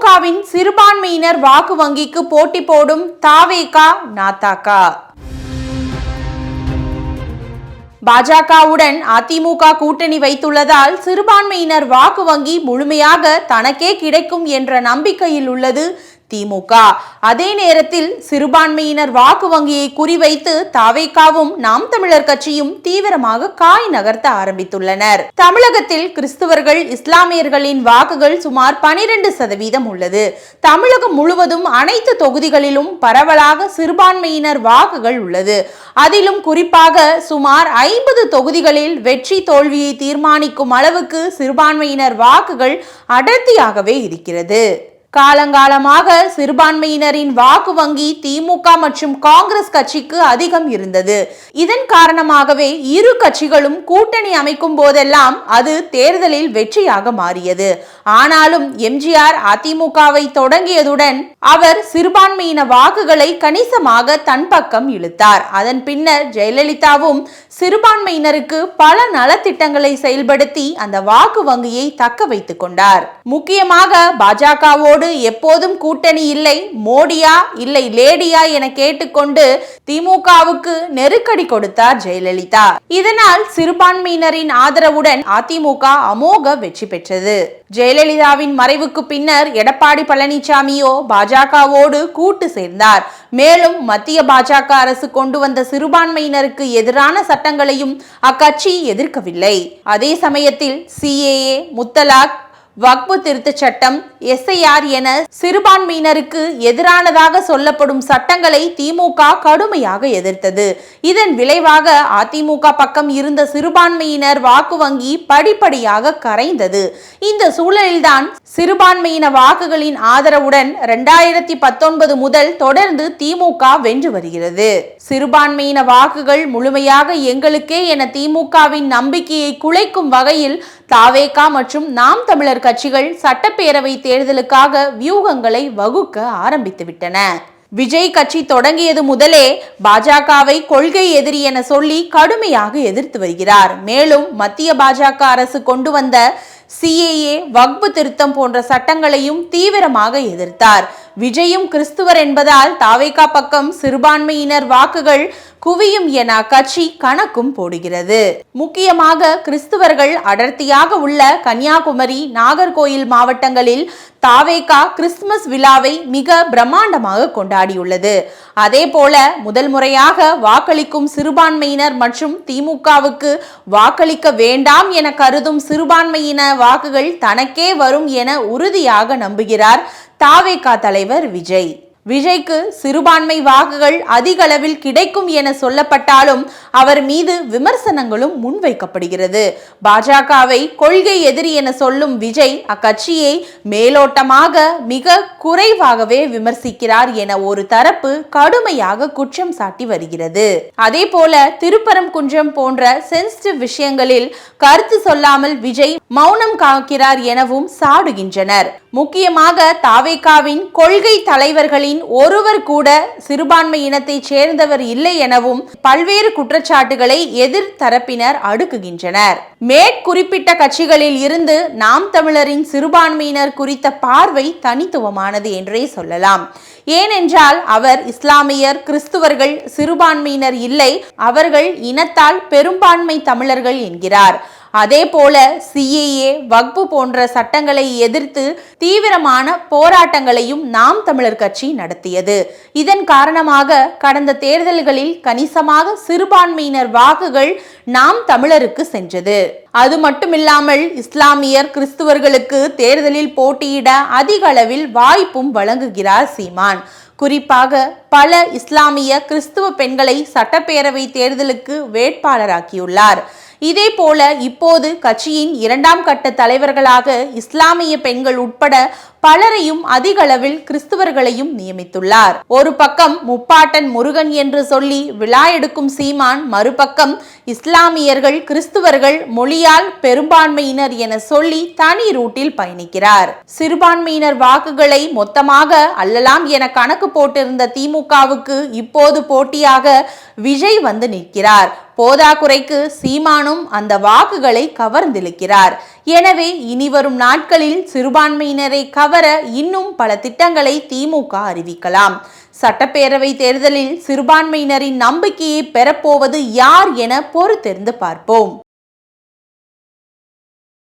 திமுகவின் சிறுபான்மையினர் வாக்கு வங்கிக்கு போட்டி போடும் தாவேக நாதக. பாஜகவுடன் அதிமுக கூட்டணி வைத்துள்ளதால் சிறுபான்மையினர் வாக்கு வங்கி முழுமையாக தனக்கே கிடைக்கும் என்ற நம்பிக்கையில் உள்ளது திமுக. அதே நேரத்தில் சிறுபான்மையினர் வாக்கு வங்கியை குறிவைத்து தாவேகாவும் நாம் தமிழர் கட்சியும் தீவிரமாக காய் நகர்த்த ஆரம்பித்துள்ளனர். தமிழகத்தில் கிறிஸ்தவர்கள் இஸ்லாமியர்களின் வாக்குகள் சுமார் 12% உள்ளது. தமிழகம் முழுவதும் அனைத்து தொகுதிகளிலும் பரவலாக சிறுபான்மையினர் வாக்குகள் உள்ளது. அதிலும் குறிப்பாக சுமார் 50 தொகுதிகளில் வெற்றி தோல்வியை தீர்மானிக்கும் அளவுக்கு சிறுபான்மையினர் வாக்குகள் அடர்த்தியாகவே இருக்கிறது. காலங்காலமாக சிறுபான்மையினரின் வாக்கு வங்கி திமுக மற்றும் காங்கிரஸ் கட்சிக்கு அதிகம் இருந்தது. இதன் காரணமாகவே இரு கட்சிகளும் கூட்டணி அமைக்கும் போதெல்லாம் அது தேர்தலில் வெற்றியாக மாறியது. ஆனாலும் எம்ஜிஆர் அதிமுகவை தொடங்கியதுடன் அவர் சிறுபான்மையின வாக்குகளை கணிசமாக தன் பக்கம் இழுத்தார். அதன் பின்னர் ஜெயலலிதாவும் சிறுபான்மையினருக்கு பல நலத்திட்டங்களை செயல்படுத்தி அந்த வாக்கு வங்கியை தக்க வைத்துக் கொண்டார். முக்கியமாக பாஜகவோடு எப்போதும் கூட்டணி இல்லை, மோடியா இல்லை லேடியா என கேட்டுக்கொண்டு திமுகவுக்கு நெருக்கடி கொடுத்தார் ஜெயலலிதா. இதனால் சிறுபான்மையினரின் ஆதரவுடன் அதிமுக அமோக வெற்றி பெற்றது. ஜெயலலிதாவின் மறைவுக்கு பின்னர் எடப்பாடி பழனிசாமியோ பாஜகவோடு கூட்டு சேர்ந்தார். மேலும் மத்திய பாஜக அரசு கொண்டு வந்த சிறுபான்மையினருக்கு எதிரான சட்டங்களையும் அக்கட்சி எதிர்க்கவில்லை. அதே சமயத்தில் சிஏஏ, முத்தலாக், வக்பு திருத்த சட்டம், SIR என சிறுபான்மையினருக்கு எதிரானதாக சொல்லப்படும் சட்டங்களை திமுக கடுமையாக எதிர்த்தது. இதன் விளைவாக அதிமுக பக்கம் இருந்த சிறுபான்மையினர் வாக்கு வங்கி படிப்படியாக கரைந்தது. இந்த சூழலில்தான் சிறுபான்மையின வாக்குகளின் ஆதரவுடன் 2019 முதல் தொடர்ந்து திமுக வென்று வருகிறது. சிறுபான்மையின வாக்குகள் முழுமையாக எங்களுக்கே என திமுகவின் நம்பிக்கையை குலைக்கும் வகையில் தாவேகா மற்றும் நாம் தமிழர் கட்சிகள் சட்டப்பேரவை தேர்தலுக்காக வியூகங்களை வகுக்க ஆரம்பித்துவிட்டன. விஜய் கட்சி தொடங்கியது முதலே பாஜகவை கொள்கை எதிரி என சொல்லி கடுமையாக எதிர்த்து வருகிறார். மேலும் மத்திய பாஜக அரசு கொண்டு வந்த சிஏஏ, வக்பு திருத்தம் போன்ற சட்டங்களையும் தீவிரமாக எதிர்த்தார். விஜயும் கிறிஸ்துவர் என்பதால் தாவேகா பக்கம் சிறுபான்மையினர் வாக்குகள் குவியும் என கட்சி கணக்கும் போடுகிறது. முக்கியமாக கிறிஸ்துவர்கள் அடர்த்தியாக உள்ள கன்னியாகுமரி, நாகர்கோயில் மாவட்டங்களில் தாவேகா கிறிஸ்துமஸ் விழாவை மிக பிரம்மாண்டமாக கொண்டாடியுள்ளது. அதே போல முதல் முறையாக வாக்களிக்கும் சிறுபான்மையினர் மற்றும் திமுகவுக்கு வாக்களிக்க வேண்டாம் என கருதும் சிறுபான்மையின வாக்குகள் தனக்கே வரும் என உறுதியாக நம்புகிறார் தாவேகா தலைவர் விஜய். விஜய்க்கு சிறுபான்மை வாக்குகள் அதிக அளவில் கிடைக்கும் என சொல்லப்பட்டாலும் அவர் மீது விமர்சனங்களும் முன்வைக்கப்படுகிறது. பாஜகவை கொள்கை எதிரி என சொல்லும் விஜய் அக்கட்சியை மேலோட்டமாக மிக குறைவாகவே விமர்சிக்கிறார் என ஒரு தரப்பு கடுமையாக குற்றம் சாட்டி வருகிறது. அதே போல திருப்பரங்குன்றம் போன்ற சென்சிட்டிவ் விஷயங்களில் கருத்து சொல்லாமல் விஜய் மௌனம் காக்கிறார் எனவும் சாடுகின்றனர். முக்கியமாக தாவேகாவின் கொள்கை தலைவர்களின் ஒருவர் கூட சிறுபான்மை இனத்தை சேர்ந்தவர் இல்லை எனவும் பல்வேறு குற்றச்சாட்டுகளை எதிர் தரப்பினர் அடுக்குகின்றனர். மேற்குறிப்பிட்ட கட்சிகளில் இருந்து நாம் தமிழரின் சிறுபான்மையினர் குறித்த பார்வை தனித்துவமானது என்றே சொல்லலாம். ஏனென்றால் அவர் இஸ்லாமியர், கிறிஸ்துவர்கள் சிறுபான்மையினர் இல்லை, அவர்கள் இனத்தால் பெரும்பான்மை தமிழர்கள் என்கிறார். அதே போல சிஏஏ, வக்பு போன்ற சட்டங்களை எதிர்த்து தீவிரமான போராட்டங்களையும் நாம் தமிழர் கட்சி நடத்தியது. இதன் காரணமாக கடந்த தேர்தல்களில் கணிசமாக சிறுபான்மையினர் வாக்குகள் நாம் தமிழருக்கு சென்றது. அது மட்டுமில்லாமல் இஸ்லாமியர், கிறிஸ்துவர்களுக்கு தேர்தலில் போட்டியிட அதிக அளவில் வாய்ப்பும் வழங்குகிறார் சீமான். குறிப்பாக பல இஸ்லாமிய, கிறிஸ்துவ பெண்களை சட்டப்பேரவை தேர்தலுக்கு வேட்பாளராக்கியுள்ளார். இதே போல இப்போது கட்சியின் 2ஆம் கட்ட தலைவர்களாக இஸ்லாமிய பெண்கள் உட்பட பலரையும் அதிக அளவில் கிறிஸ்துவர்களையும் நியமித்துள்ளார். ஒரு பக்கம் முப்பாட்டன் முருகன் என்று சொல்லி விழா எடுக்கும் சீமான், மறுபக்கம் இஸ்லாமியர்கள், கிறிஸ்துவர்கள் மொழியால் பெரும்பான்மையினர் என சொல்லி தனி ரூட்டில் பயணிக்கிறார். சிறுபான்மையினர் வாக்குகளை மொத்தமாக அள்ளலாம் என கணக்கு போட்டிருந்த திமுகவுக்கு இப்போது போட்டியாக விஜய் வந்து நிற்கிறார். போதாக்குறைக்கு சீமானும் அந்த வாக்குகளை கவர்ந்திழுக்கிறார். எனவே இனிவரும் நாட்களில் சிறுபான்மையினரை கவர இன்னும் பல திட்டங்களை திமுக அறிவிக்கலாம். சட்டப்பேரவை தேர்தலில் சிறுபான்மையினரின் நம்பிக்கையை பெறப்போவது யார் என பொறுத்திருந்து பார்ப்போம்.